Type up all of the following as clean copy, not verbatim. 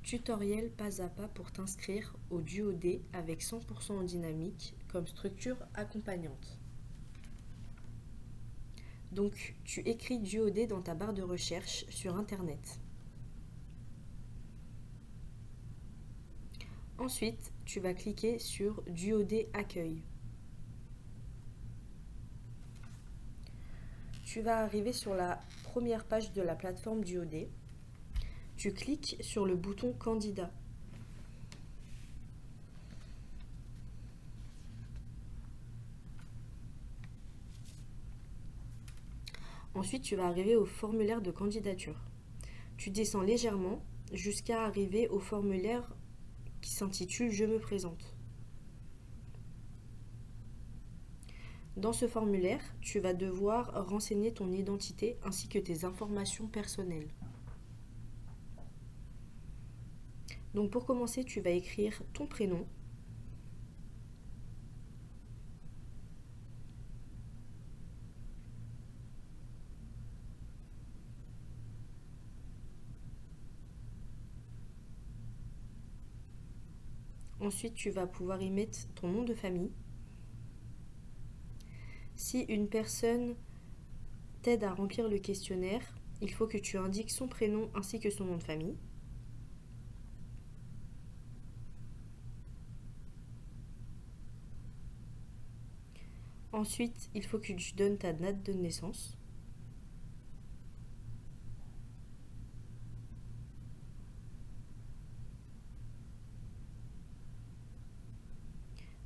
Tutoriel pas à pas pour t'inscrire au Duo-D avec 100% en dynamique comme structure accompagnante. Donc, tu écris Duo-D dans ta barre de recherche sur Internet. Ensuite, tu vas cliquer sur Duo-D Accueil. Tu vas arriver sur la première page de la plateforme Duo-D. Tu cliques sur le bouton Candidat. Ensuite, tu vas arriver au formulaire de candidature. Tu descends légèrement jusqu'à arriver au formulaire qui s'intitule « Je me présente ». Dans ce formulaire, tu vas devoir renseigner ton identité ainsi que tes informations personnelles. Donc pour commencer, tu vas écrire ton prénom, ensuite tu vas pouvoir y mettre ton nom de famille. Si une personne t'aide à remplir le questionnaire, il faut que tu indiques son prénom ainsi que son nom de famille. Ensuite, il faut que tu donnes ta date de naissance.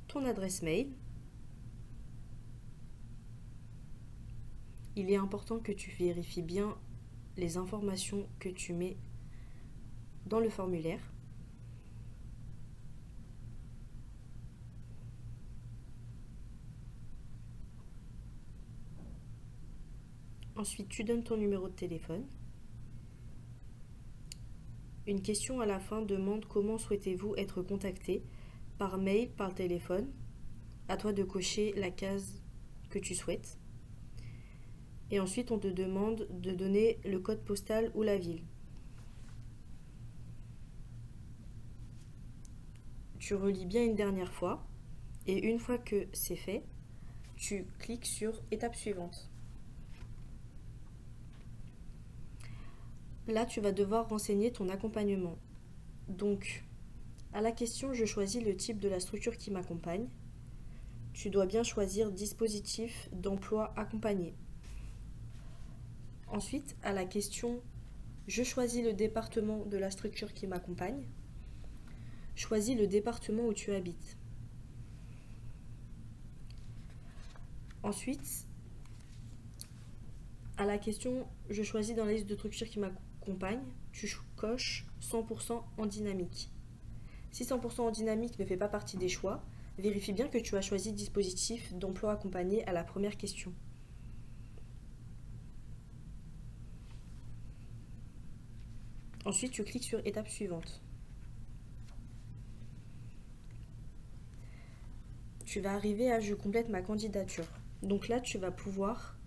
Ton adresse mail. Il est important que tu vérifies bien les informations que tu mets dans le formulaire. Ensuite, tu donnes ton numéro de téléphone. Une question à la fin demande comment souhaitez-vous être contacté, par mail, par téléphone. À toi de cocher la case que tu souhaites. Et ensuite, on te demande de donner le code postal ou la ville. Tu relis bien une dernière fois. Et une fois que c'est fait, tu cliques sur étape suivante. Là, tu vas devoir renseigner ton accompagnement. Donc, à la question « Je choisis le type de la structure qui m'accompagne », tu dois bien choisir « Dispositif d'emploi accompagné ». Ensuite, à la question « Je choisis le département de la structure qui m'accompagne », choisis le département où tu habites. Ensuite, à la question « Je choisis dans la liste de structures qui m'accompagnent », tu coches 100% en dynamique. Si 100% en dynamique ne fait pas partie des choix, vérifie bien que tu as choisi dispositif d'emploi accompagné à la première question. Ensuite, tu cliques sur étape suivante. Tu vas arriver à « Je complète ma candidature ». Donc là, tu vas pouvoir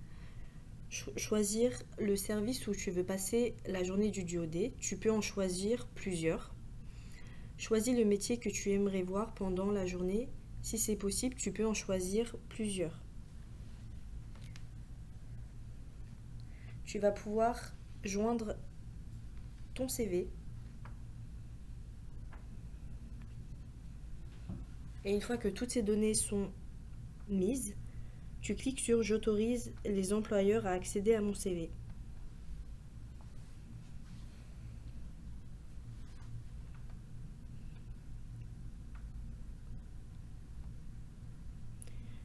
choisir le service où tu veux passer la journée du Duo-D. Tu peux en choisir plusieurs. Choisis le métier que tu aimerais voir pendant la journée. Si c'est possible, tu peux en choisir plusieurs. Tu vas pouvoir joindre ton CV. Et une fois que toutes ces données sont mises, tu cliques sur « J'autorise les employeurs à accéder à mon CV ».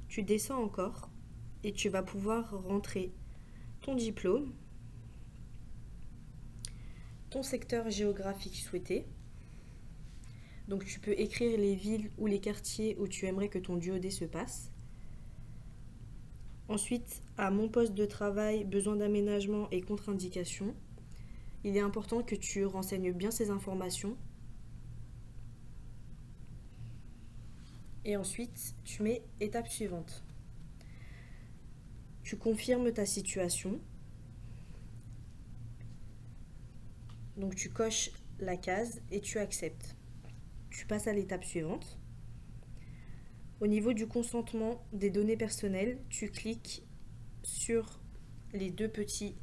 Tu descends encore et tu vas pouvoir rentrer ton diplôme, ton secteur géographique souhaité. Donc tu peux écrire les villes ou les quartiers où tu aimerais que ton Duo-D se passe. Ensuite, à mon poste de travail, besoin d'aménagement et contre-indication. Il est important que tu renseignes bien ces informations. Et ensuite, tu mets étape suivante. Tu confirmes ta situation. Donc tu coches la case et tu acceptes. Tu passes à l'étape suivante. Au niveau du consentement des données personnelles, tu cliques sur les deux petits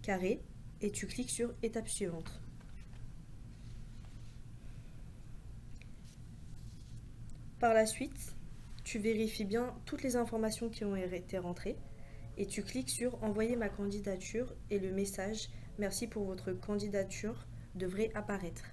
carrés et tu cliques sur étape suivante. Par la suite, tu vérifies bien toutes les informations qui ont été rentrées et tu cliques sur envoyer ma candidature et le message merci pour votre candidature devrait apparaître.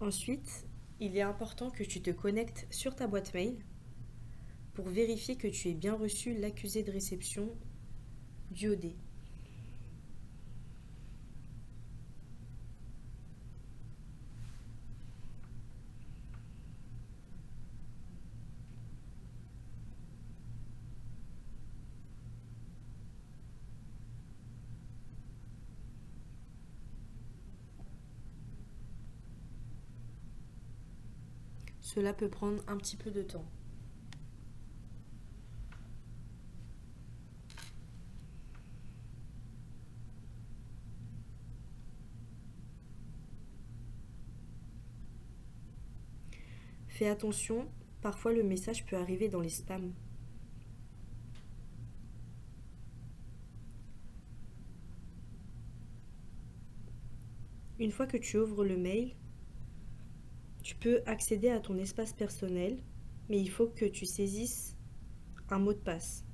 Ensuite, il est important que tu te connectes sur ta boîte mail pour vérifier que tu aies bien reçu l'accusé de réception du OD. Cela peut prendre un petit peu de temps. Fais attention, parfois le message peut arriver dans les spams. Une fois que tu ouvres le mail, tu peux accéder à ton espace personnel, mais il faut que tu saisisses un mot de passe.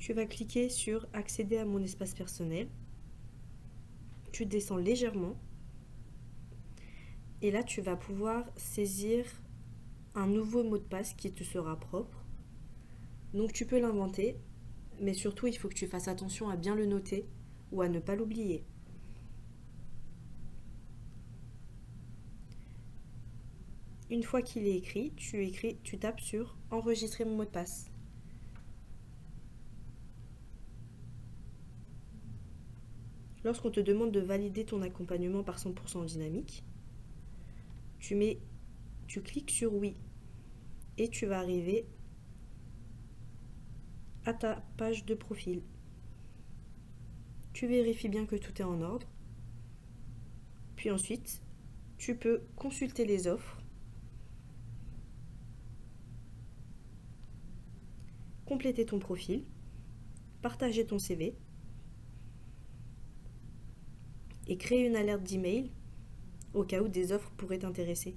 Tu vas cliquer sur accéder à mon espace personnel. Tu descends légèrement. Et là, tu vas pouvoir saisir un nouveau mot de passe qui te sera propre. Donc tu peux l'inventer, mais surtout il faut que tu fasses attention à bien le noter ou à ne pas l'oublier. Une fois qu'il est écrit, tu tapes sur enregistrer mon mot de passe. Lorsqu'on te demande de valider ton accompagnement par 100% dynamique, tu cliques sur oui et tu vas arriver à ta page de profil. Tu vérifies bien que tout est en ordre. Puis ensuite, tu peux consulter les offres, compléter ton profil, partager ton CV et créer une alerte d'email au cas où des offres pourraient t'intéresser.